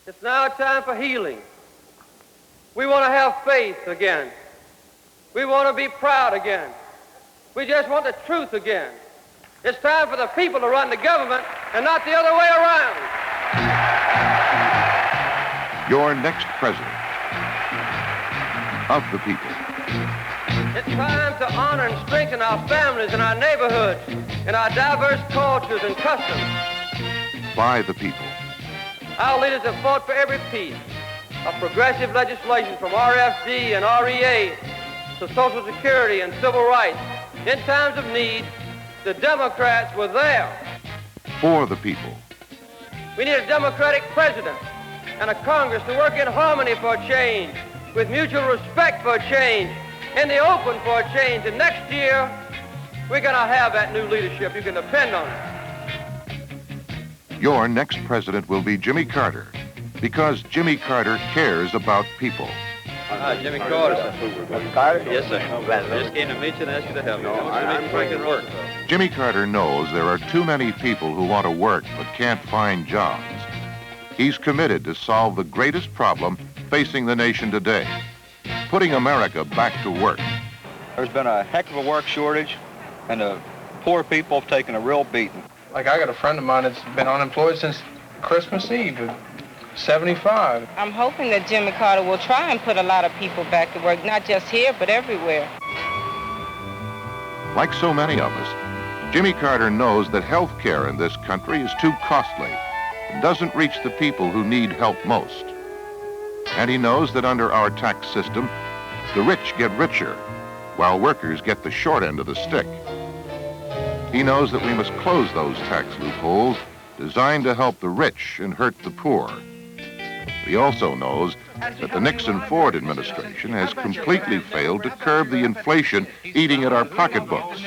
It's now time for healing. We want to have faith again. We want to be proud again. We just want the truth again. It's time for the people to run the government and not the other way around. Your next president of the people. It's time to honor and strengthen our families and our neighborhoods and our diverse cultures and customs. By the people. Our leaders have fought for every piece of progressive legislation from RFD and REA to Social Security and civil rights. In times of need, the Democrats were there. For the people. We need a Democratic president and a Congress to work in harmony for a change, with mutual respect for a change, in the open for a change. And next year, we're going to have that new leadership. You can depend on it. Your next president will be Jimmy Carter, because Jimmy Carter cares about people. Hi, Jimmy Carter, sir. Carter? Yes, sir. I just came to meet you and ask you to help me. I'm breaking work. Jimmy Carter knows there are too many people who want to work but can't find jobs. He's committed to solve the greatest problem facing the nation today, putting America back to work. There's been a heck of a work shortage, and the poor people have taken a real beating. Like, I got a friend of mine that's been unemployed since Christmas Eve, 75. I'm hoping that Jimmy Carter will try and put a lot of people back to work, not just here, but everywhere. Like so many of us, Jimmy Carter knows that health care in this country is too costly and doesn't reach the people who need help most. And he knows that under our tax system, the rich get richer, while workers get the short end of the stick. He knows that we must close those tax loopholes designed to help the rich and hurt the poor. He also knows that the Nixon-Ford administration has completely failed to curb the inflation eating at our pocketbooks.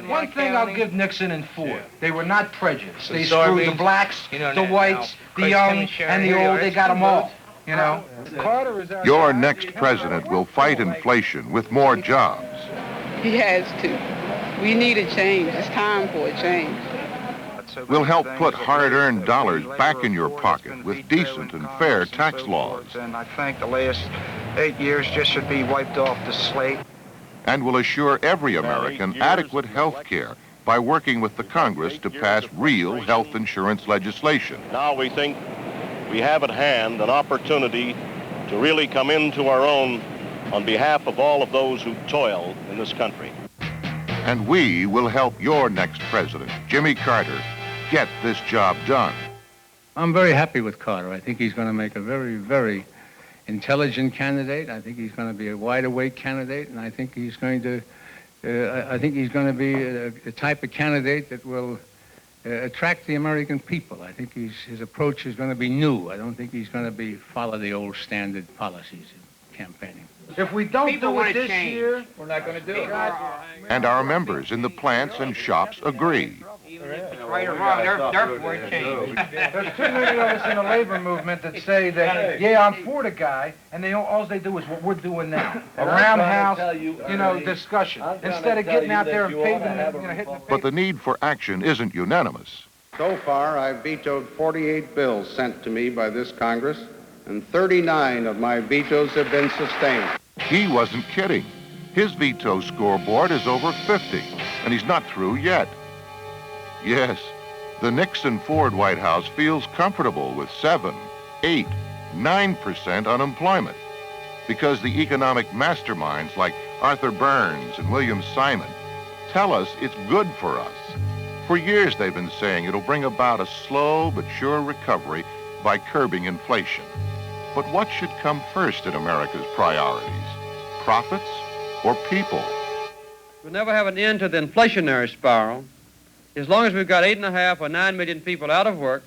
One thing I'll give Nixon and Ford, they were not prejudiced. They screwed the blacks, the whites, the young, and the old. They got them all, you know. Your next president will fight inflation with more jobs. He has to. We need a change. It's time for a change. We'll help put hard-earned dollars back in your pocket with decent and fair tax laws. And I think the last 8 years just should be wiped off the slate. And will assure every American adequate health care by working with the Congress to pass real health insurance legislation. Now we think we have at hand an opportunity to really come into our own on behalf of all of those who toil in this country. And we will help your next president, Jimmy Carter, get this job done. I'm very happy with Carter. I think he's going to make a very, very intelligent candidate. I think he's going to be a wide-awake candidate, and I think he's going to be a type of candidate that will attract the American people. I think his approach is going to be new. I don't think he's going to follow the old standard policies in campaigning. If we don't do it this year, we're not going to do it. And our members in the plants and shops agree. Right or wrong, they're for a change. There's too many of us in the labor movement that say that, yeah, I'm for the guy, and all they do is what we're doing now. A roundhouse, discussion. Instead of getting out there and paving, hitting the pavement. But the need for action isn't unanimous. So far, I've vetoed 48 bills sent to me by this Congress, and 39 of my vetoes have been sustained. He wasn't kidding. His veto scoreboard is over 50, and he's not through yet. Yes, the Nixon-Ford White House feels comfortable with 7, 8, 9% unemployment because the economic masterminds like Arthur Burns and William Simon tell us it's good for us. For years they've been saying it'll bring about a slow but sure recovery by curbing inflation. But what should come first in America's priorities? Profits or people? We'll never have an end to the inflationary spiral as long as we've got 8.5 or 9 million people out of work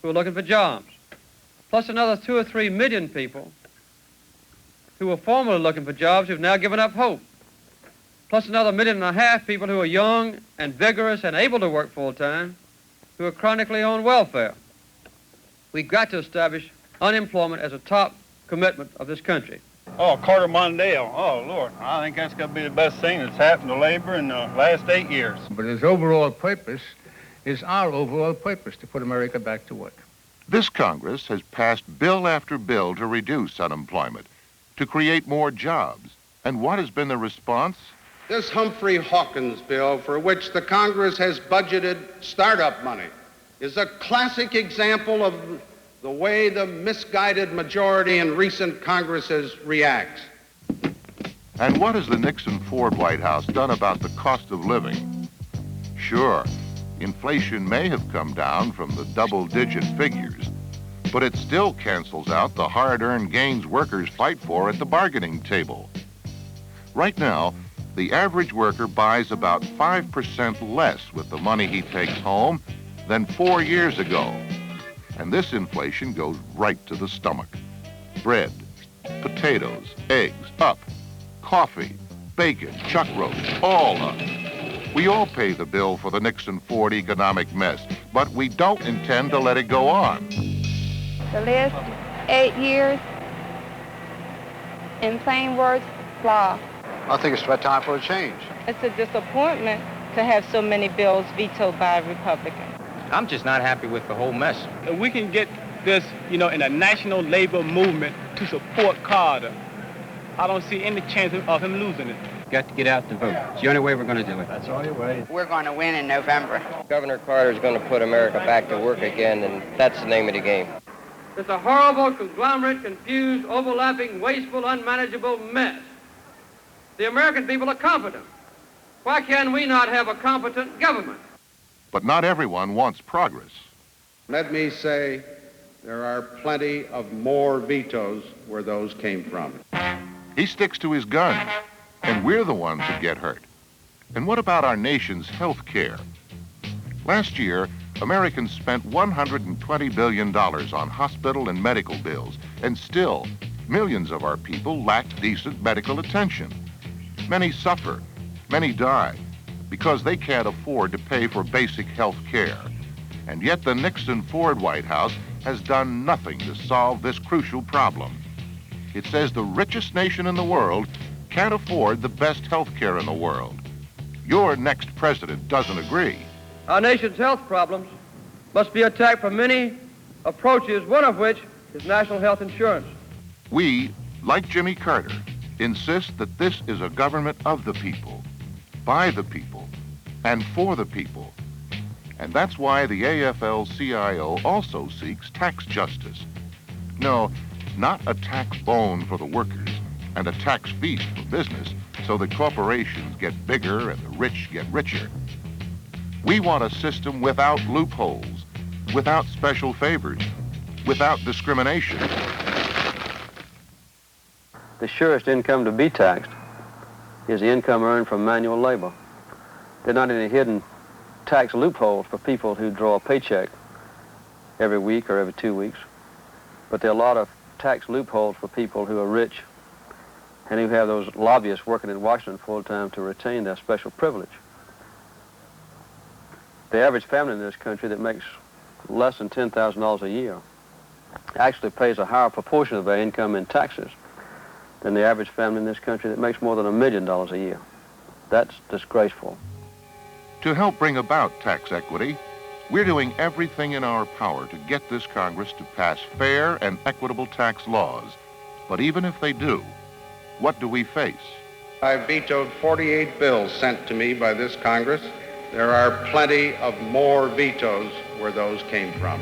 who are looking for jobs, plus another 2 or 3 million people who were formerly looking for jobs who've now given up hope, plus another 1.5 million people who are young and vigorous and able to work full-time who are chronically on welfare. We've got to establish unemployment as a top commitment of this country. Oh, Carter Mondale. Oh, Lord. I think that's going to be the best thing that's happened to labor in the last 8 years. But his overall purpose is our overall purpose, to put America back to work. This Congress has passed bill after bill to reduce unemployment, to create more jobs. And what has been the response? This Humphrey Hawkins bill, for which the Congress has budgeted startup money, is a classic example of the way the misguided majority in recent Congresses reacts. And what has the Nixon-Ford White House done about the cost of living? Sure, inflation may have come down from the double-digit figures, but it still cancels out the hard-earned gains workers fight for at the bargaining table. Right now, the average worker buys about 5% less with the money he takes home than 4 years ago. And this inflation goes right to the stomach. Bread, potatoes, eggs, up. Coffee, bacon, chuck roast, all up. We all pay the bill for the Nixon-Ford economic mess, but we don't intend to let it go on. The last 8 years, in plain words, flaw. I think it's about time for a change. It's a disappointment to have so many bills vetoed by a Republican. I'm just not happy with the whole mess. If we can get this, in a national labor movement to support Carter, I don't see any chance of him losing it. Got to get out and vote. It's the only way we're going to do it. That's the only way. We're going to win in November. Governor Carter's going to put America back to work again, and that's the name of the game. It's a horrible, conglomerate, confused, overlapping, wasteful, unmanageable mess. The American people are competent. Why can we not have a competent government? But not everyone wants progress. Let me say there are plenty of more vetoes where those came from. He sticks to his guns, and we're the ones who get hurt. And what about our nation's health care? Last year, Americans spent $120 billion on hospital and medical bills, and still, millions of our people lack decent medical attention. Many suffer, many die, because they can't afford to pay for basic health care. And yet the Nixon-Ford White House has done nothing to solve this crucial problem. It says the richest nation in the world can't afford the best health care in the world. Your next president doesn't agree. Our nation's health problems must be attacked from many approaches, one of which is national health insurance. We, like Jimmy Carter, insist that this is a government of the people, by the people, and for the people. And that's why the AFL-CIO also seeks tax justice. No, not a tax bone for the workers and a tax feast for business so that corporations get bigger and the rich get richer. We want a system without loopholes, without special favors, without discrimination. The surest income to be taxed is the income earned from manual labor. There are not any hidden tax loopholes for people who draw a paycheck every week or every 2 weeks, but there are a lot of tax loopholes for people who are rich and who have those lobbyists working in Washington full-time to retain their special privilege. The average family in this country that makes less than $10,000 a year actually pays a higher proportion of their income in taxes than the average family in this country that makes more than $1 million a year. That's disgraceful. To help bring about tax equity, we're doing everything in our power to get this Congress to pass fair and equitable tax laws. But even if they do, what do we face? I vetoed 48 bills sent to me by this Congress. There are plenty of more vetoes where those came from.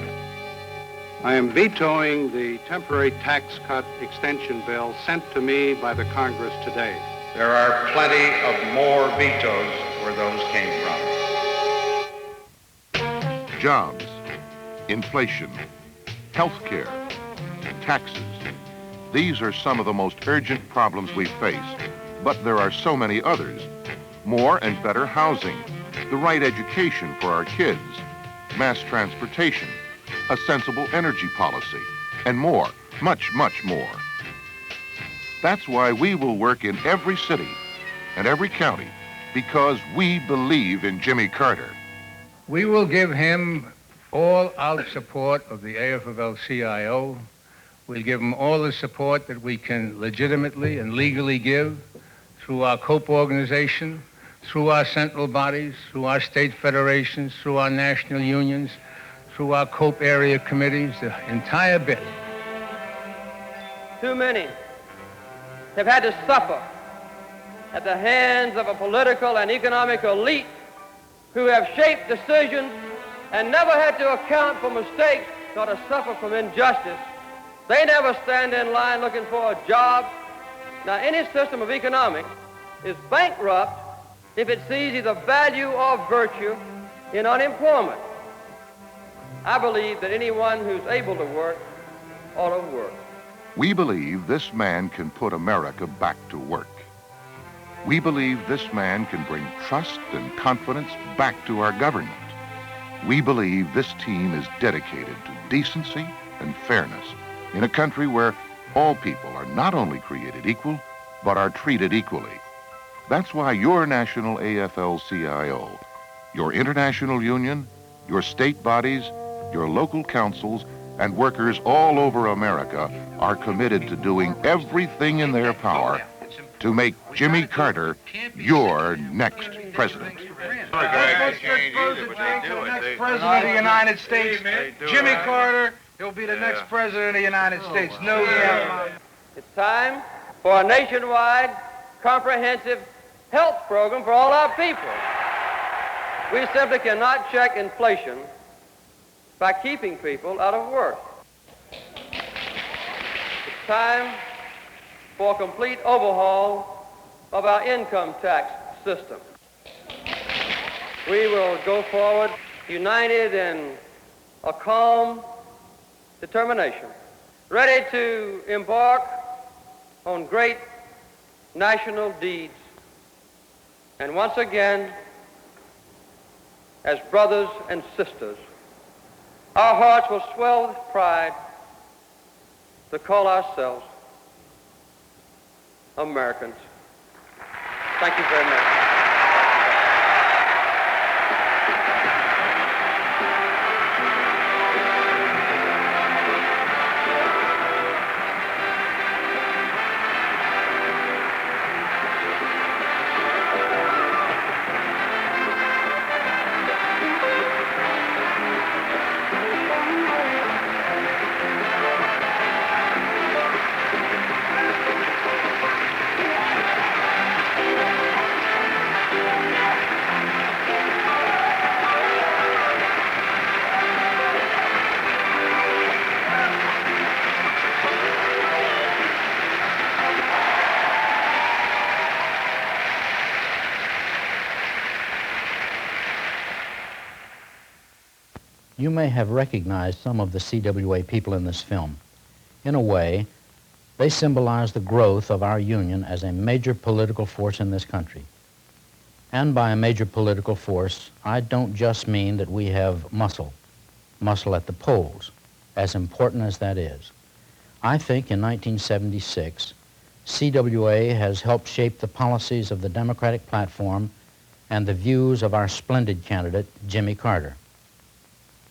I am vetoing the temporary tax cut extension bill sent to me by the Congress today. There are plenty of more vetoes where those came from. Jobs, inflation, health care, taxes. These are some of the most urgent problems we face, but there are so many others. More and better housing, the right education for our kids, mass transportation, a sensible energy policy, and more, much, much more. That's why we will work in every city and every county, because we believe in Jimmy Carter. We will give him all-out support of the AFL-CIO. We'll give him all the support that we can legitimately and legally give through our COPE organization, through our central bodies, through our state federations, through our national unions, through our COPE area committees, the entire bit. Too many have had to suffer at the hands of a political and economic elite who have shaped decisions and never had to account for mistakes nor to suffer from injustice. They never stand in line looking for a job. Now, any system of economics is bankrupt if it sees either value or virtue in unemployment. I believe that anyone who's able to work ought to work. We believe this man can put America back to work. We believe this man can bring trust and confidence back to our government. We believe this team is dedicated to decency and fairness in a country where all people are not only created equal, but are treated equally. That's why your national AFL-CIO, your international union, your state bodies, your local councils, and workers all over America are committed to doing everything in their power to make Jimmy Carter your next president. Let's just vote to change the next president of the United States. Jimmy Carter, he'll be the next president of the United States. No doubt. It's time for a nationwide, comprehensive health program for all our people. We simply cannot check inflation by keeping people out of work. It's time for a complete overhaul of our income tax system. We will go forward united in a calm determination, ready to embark on great national deeds. And once again, as brothers and sisters, our hearts will swell with pride to call ourselves Americans. Thank you very much. You may have recognized some of the CWA people in this film. In a way, they symbolize the growth of our union as a major political force in this country. And by a major political force, I don't just mean that we have muscle at the polls, as important as that is. I think in 1976, CWA has helped shape the policies of the Democratic platform and the views of our splendid candidate, Jimmy Carter.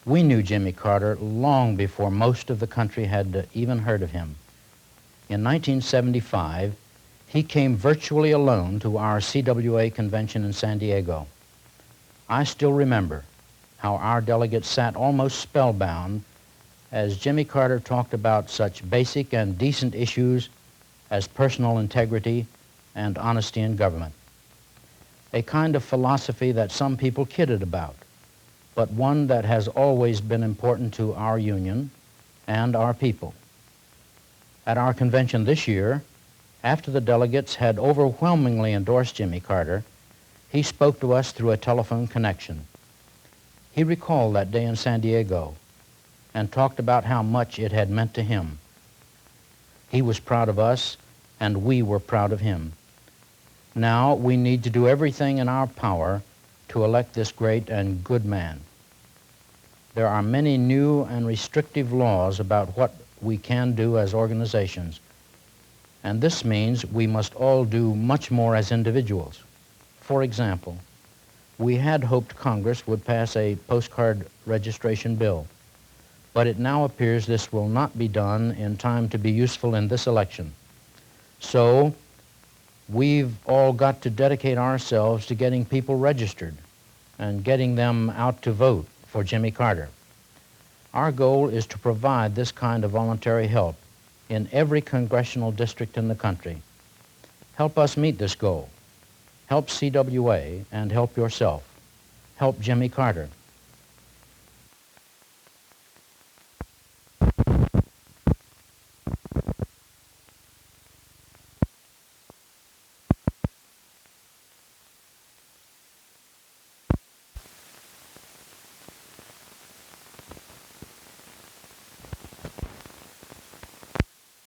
We knew Jimmy Carter long before most of the country had even heard of him. In 1975, he came virtually alone to our CWA convention in San Diego. I still remember how our delegates sat almost spellbound as Jimmy Carter talked about such basic and decent issues as personal integrity and honesty in government. A kind of philosophy that some people kidded about, but one that has always been important to our union and our people. At our convention this year, after the delegates had overwhelmingly endorsed Jimmy Carter, he spoke to us through a telephone connection. He recalled that day in San Diego and talked about how much it had meant to him. He was proud of us, and we were proud of him. Now we need to do everything in our power to elect this great and good man. There are many new and restrictive laws about what we can do as organizations, and this means we must all do much more as individuals. For example, we had hoped Congress would pass a postcard registration bill, but it now appears this will not be done in time to be useful in this election. So we've all got to dedicate ourselves to getting people registered and getting them out to vote for Jimmy Carter. Our goal is to provide this kind of voluntary help in every congressional district in the country. Help us meet this goal. Help CWA and help yourself. Help Jimmy Carter.